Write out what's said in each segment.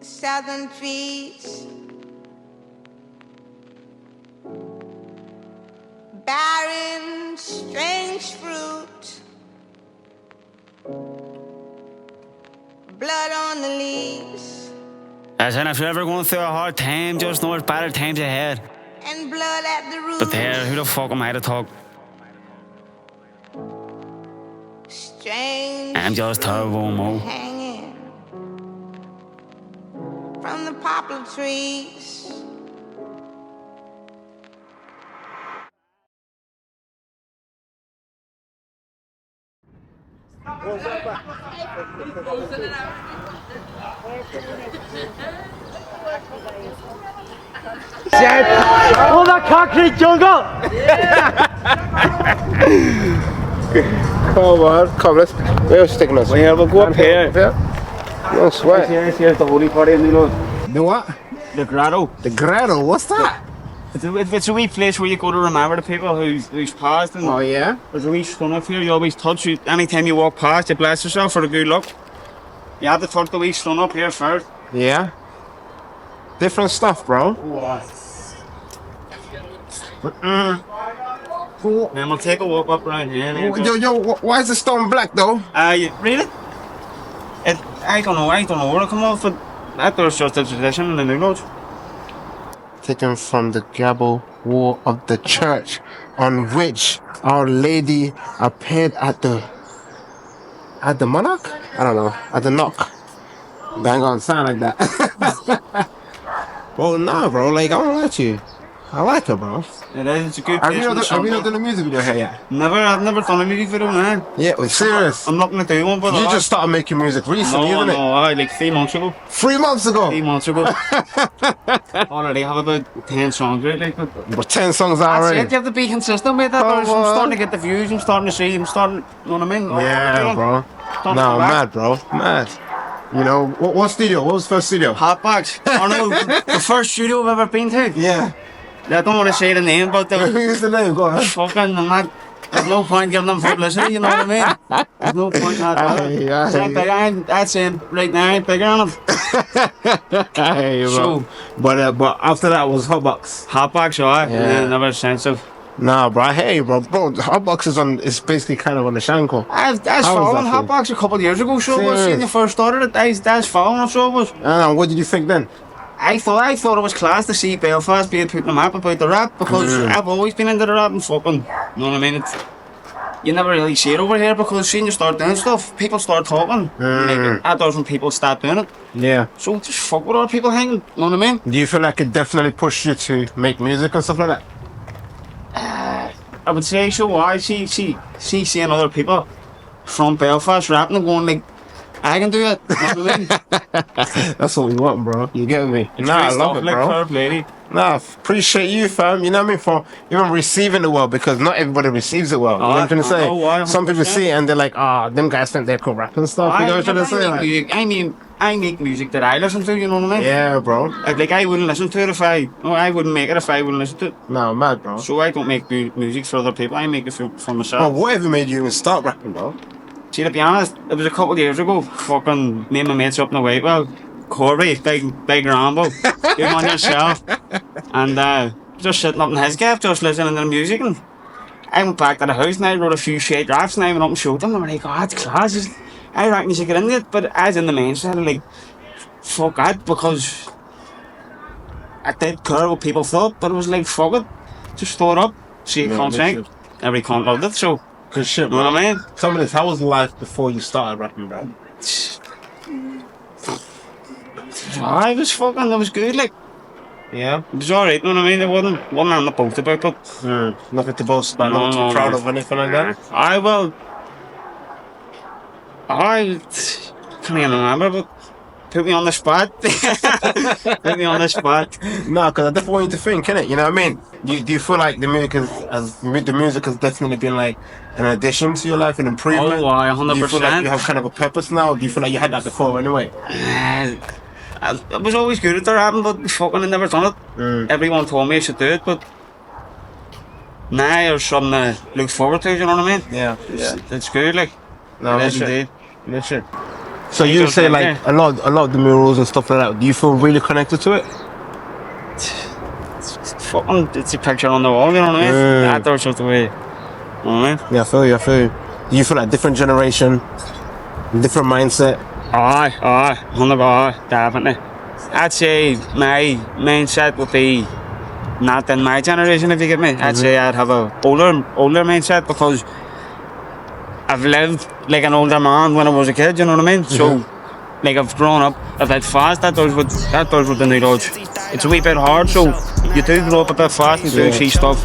southern trees, barren, strange fruit, blood on the leaves. As in, if you're ever going through a hard time, just know there's better times ahead. And blood at the roots. But there, who the fuck am I to talk? Strange. I'm just Turbo Moe. Hanging from the poplar trees. All that concrete jungle! Come on, come, where are you sticking us? Yeah, we'll go up here. No sweat. Here's the holy party in the Lord. The what? The grotto. The grotto, what's that? It's a wee place where you go to remember the people who's passed. And Oh yeah? there's a wee stone up here you always touch. Anytime you walk past, you bless yourself for the good luck. You have to touch the wee stone up here first. Yeah? Different stuff, bro. Then we'll take a walk up around here. Yo, why is the stone black though? Really? I don't know where it come off, but that was just a tradition in the New Lodge. Taken from the gable wall of the church on which Our Lady appeared at the monarch? I don't know, at the knock. That ain't gonna sound like that. Well, nah, bro, like, I don't like you. I like her, bro. It is, it's a good Have place. you not done a music video here yet? I've never done a music video, man. Yeah, we're serious. I'm not gonna do one, but You just started making music recently, isn't it? No, like 3 months ago. 3 months ago? 3 months ago. Already have about 10 songs right, like, But 10 songs that's already. it, you have to be consistent with that. Oh, I'm starting to get the views, I'm starting to see, you know what I mean? Yeah, bro. Starting No, to back. mad, bro. Mad. You know, what studio? What was the first studio? Hotbox. Oh no, the first studio I've ever been to. Yeah. I don't want to say the name, but Who's the name? Go on. fucking, I'm not, there's no point giving them publicity, you know what I mean? There's no point in that. I'd say right now, I ain't bigger on them. Hey, bro. So, But after that was Hotbox. Hotbox, alright, Yeah. and then never since of. Nah, bro. Hey, bro. Hotbox is basically kind of on the shankle. I was How was following that for you? Hotbox a couple of years ago, so it was, Serious? when you first started it, I was following it, so it was. What did you think then? I thought it was class to see Belfast being put in the map about the rap, because I've always been into the rap and fucking, you know what I mean? You never really see it over here, because when you start doing stuff, people start talking, like, a dozen people start doing it. Yeah. So just fuck with other people hanging, you know what I mean? Do you feel like it definitely pushed you to make music and stuff like that? I would say so. I see seeing other people from Belfast rapping and going like, I can do it, you know what I mean? That's what we want, bro. You get me? Nah, I love it, like bro. Herb Lady. Nah, appreciate you, fam. You know what I mean? For even receiving it well, because not everybody receives it well. You know what I'm trying to say? why, Some people 100%. see it and they're like, them guys think they're cool rapping and stuff. You know what I'm trying to say? Like, I make music that I listen to, you know what I mean? yeah, bro. Like I wouldn't listen to it I wouldn't make it if I wouldn't listen to it. Nah, mad, bro. So I don't make music for other people, I make it for Oh, myself. whatever made you even start rapping, bro? See, to be honest, it was a couple of years ago, fucking me and my mates up in the way, well, Corey, big Rambo, you on yourself, and just sitting up in his gaff, just listening to the music, and I went back to the house and I wrote a few shade drafts and I went up and showed them, and they were like, oh, that's class, I reckon you should get into it, but as in the mindset, I'm like, fuck that, because I did care what people thought, but it was like, fuck it, just throw it up, see a contract, every cunt loved it, so, Good shit, you know bro. what I mean? Tell me this, how was life before you started rapping, bro? I was fucking, it was good, like, Yeah? it was alright, you know what I mean? It wasn't on the boat about, but Nothing to boast about, not No, too proud no. of anything like that? I can't even remember, but put me on the spot. Put me on the spot. No, because I definitely want you to think, innit? You know what I mean? Do you feel like the music has definitely been like an addition to your life, an improvement? Oh, why, Do you feel like 100%. you have kind of a purpose now, or do you feel like you had that before anyway? I was always good at the rapping, but fucking I never done it. Everyone told me I should do it, but now there's something to look forward to, you know what I mean? Yeah. It's good, like, No, it is listen. indeed. Listen. So you say like a lot of the murals and stuff like that. Do you feel really connected to it? It's a picture on the wall, you know what I mean? That does just the way. You know what I mean? Yeah, I feel you. Do you feel like different generation, different mindset? Aye, 100%, definitely. I'd say my mindset would be not in my generation, if you get me. I'd say I'd have a older mindset because I've lived like an older man when I was a kid, you know what I mean? So, like I've grown up a bit fast. That does what the new dodge. It's a wee bit hard, so you do grow up a bit fast and do see stuff.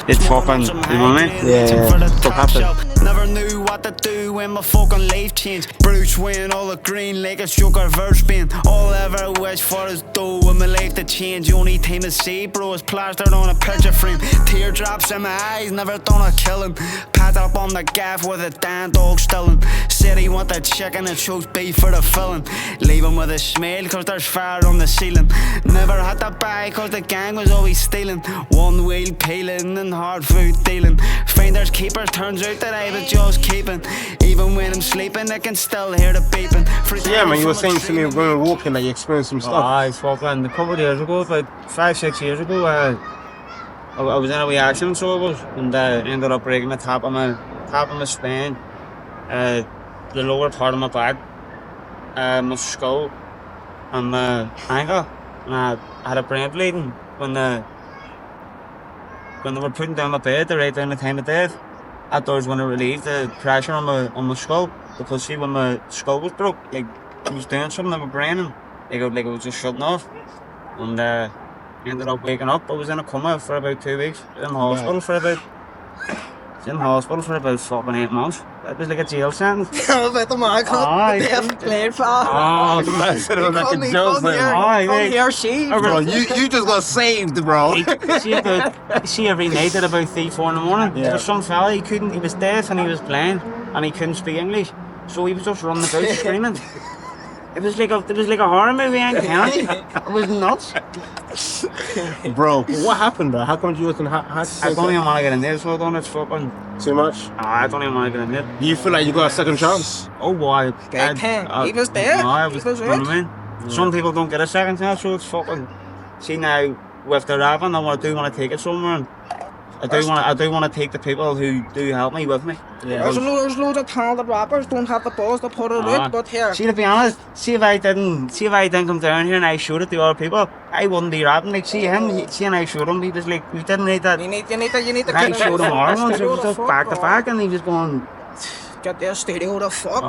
It's fucking, you know what I mean? Yeah, stuff happens. Never knew what to do when my fucking life changed. Bruce Wayne, all the green like a sugar verse band. All I ever wish for is dough when my life to change. The only time I see, bro, is plastered on a picture frame. Teardrops in my eyes, never done a killing. Pat up on the gaff with a damn dog stilling. Said he want the chicken and chose beef for the filling. Leave him with a smile cause there's fire on the ceiling. Never had to buy cause the gang was always stealing. One wheel peeling and hard food dealing. Finders keepers, turns out that I was just keeping. Even when I'm sleeping I can still hear the beeping. So yeah man, you were saying to me when we were walking that you experienced some stuff. It's fucking a couple of years ago, about 5-6 years ago, I was in a wee accident, so I was, and ended up breaking the top of my spine, the lower part of my back, my skull, and my ankle, and I had a brain bleeding when they were putting down my bed to write down the time of death. I thought it was going to relieve the pressure on my skull, because see, when my skull was broke, like I was doing something to my brain, and like it was just shutting off, and ended up waking up. I was in a coma for about 2 weeks, in hospital for about fucking 8 months. It was like a jail sentence. Ja, vet du hva, jeg kan play for I said it was like a joke, man. here, she. Bro, you just got saved, bro. See every night at about 3-4 in the morning. There was some fella, he was deaf and he was blind and he couldn't speak English, so he was just running about screaming. It was like a horror movie, I ain't telling you. It was nuts. Bro, what happened, bro? How come you wasn't I don't even want to get in there, so I don't. It's fucking too much? I don't even want to get in there. Do you feel like you got a second chance? Oh boy. He was there. No, He was you know what I mean? Some people don't get a second chance, so it's fucking. See now, with the rapping, I do want to take it somewhere. And I do want to take the people who do help me with me. Yeah. There's loads of talented rappers don't have the balls to put it out, but here. See, to be honest, see if I didn't come down here and I showed it to other people, I wouldn't be rapping. Like, see and I showed him, he was like, we didn't need that. You need to I showed him hormones, it was just back to back, and he was going, get their studio the fuck.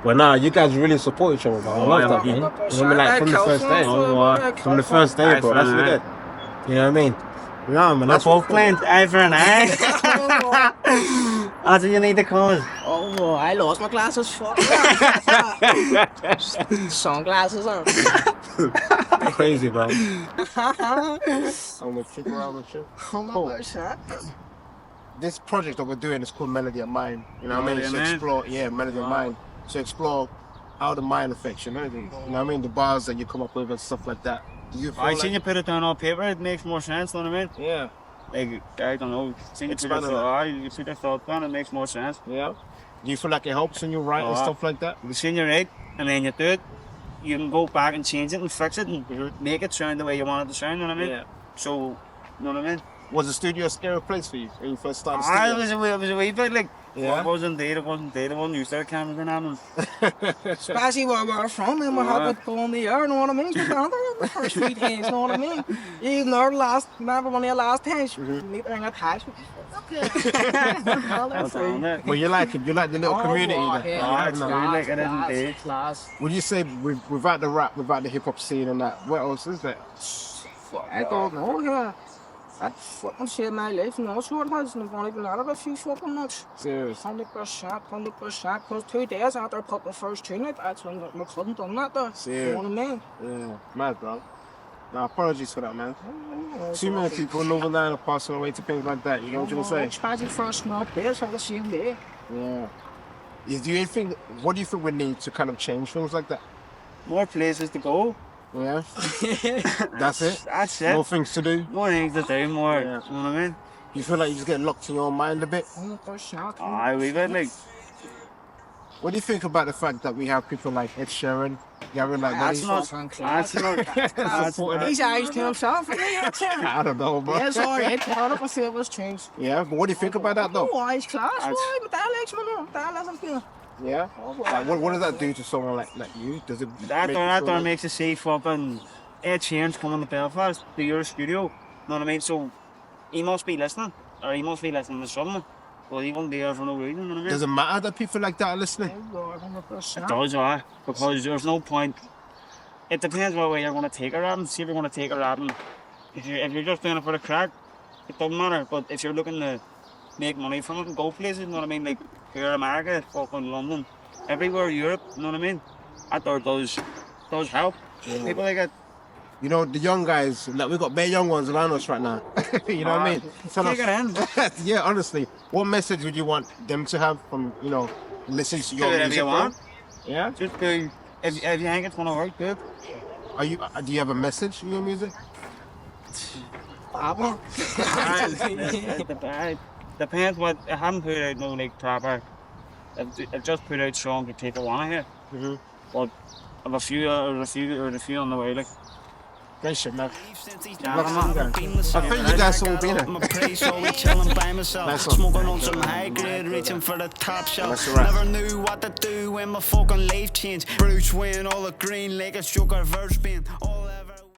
Well, nah, you guys really support each other, bro. I love that, man. Like, from the first day. From the first day, bro. That's good. You know what I mean? Yeah, man. That's both playing eye for an eye. That's what you need to call it. Oh, I lost my glasses. Fuck. Sunglasses on. Crazy, bro. I'm gonna figure out the shit. Oh my gosh, This project that we're doing is called Melody of Mind. You know what I mean? To explore, Melody of Mind. To explore how the mind affects you. You know what I mean? The bars that you come up with and stuff like that. I seen you put it down on paper, it makes more sense, you know what I mean? Yeah. Like, I don't know, you put your thought down, it makes more sense. Yeah. Do you feel like it helps when you write and stuff like that? You see you write, and then you do it, you can go back and change it and fix it and make it sound the way you want it to sound, you know what I mean? Yeah. So, you know what I mean? Was the studio a scary place for you when you first started the studio? It was a wee bit like, yeah. It wasn't used to the cameras and everything. Especially where we're from, and we have to go on the air, you know what I mean? So down there, the first 3 times, you know what I mean? You never remember one of your last times, you need to bring a tax. Well, you like it, you like the little community. Class. Would you say without the rap, without the hip hop scene and that, what else is there? I don't know, yeah. That fucking shit my life, no sort has I've only been out of a few fucking months. Serious. 100%, because 2 days after I put my first tune out, that's when I couldn't done that though. Serious. You know what I mean? Yeah, mad bro. Nah, apologies for that, man. Too many people in Northern Ireland are passing away to things like that, you know what I'm saying? Especially for a small place on the same day. Yeah. What do you think we need to kind of change things like that? More places to go. Yeah. That's it? That's it. More things to do? More things to do, more, you know what I mean? You feel like you just get locked in your own mind a bit? 100%. Aye, we bit like, What do you think about the fact that we have people like Ed Sheeran, Gavin, like That's not He's eyes to himself. I don't know, but Yes, alright. How do I say it was changed? yeah. But what do you think about that though? Oh, he's class, boy. But that likes me now. That doesn't feel. Yeah. Like, what does that do to someone like you? Does it That make door, you that feel door like- makes you see fucking Ed Sheeran's coming to Belfast to your studio. Know what I mean? So he must be listening, or he must be listening to something. Well, he won't be there for no reason. You know what I mean? Does it matter that people like that are listening? It does, because there's no point. It depends what way you're going to take a album. See if you're going to take a album. If you're just doing it for the crack, it doesn't matter. But if you're looking to make money from it and go places, you know what I mean? Like here in America, fucking London, everywhere, Europe, you know what I mean? That door does help. People like it. You know, the young guys, like we got bare young ones around us right now. You know what I mean? So Take it in. yeah, honestly, what message would you want them to have from, listening to Do your whatever music? you want. Yeah. Just do. If you think it's going to work, good. Do you have a message in your music? Depends what. I haven't put out no like proper. I've just put out songs that people want to hear. But I've a few on the way. Like Great shit, man. I I think you guys all been my here. place, always chilling by myself. Nice one. Smoking on some high grade, reaching for the top shelf. That's right. Never knew what to do when my fucking life changed. Bruce Wayne, all the green like a Joker verse being all ever.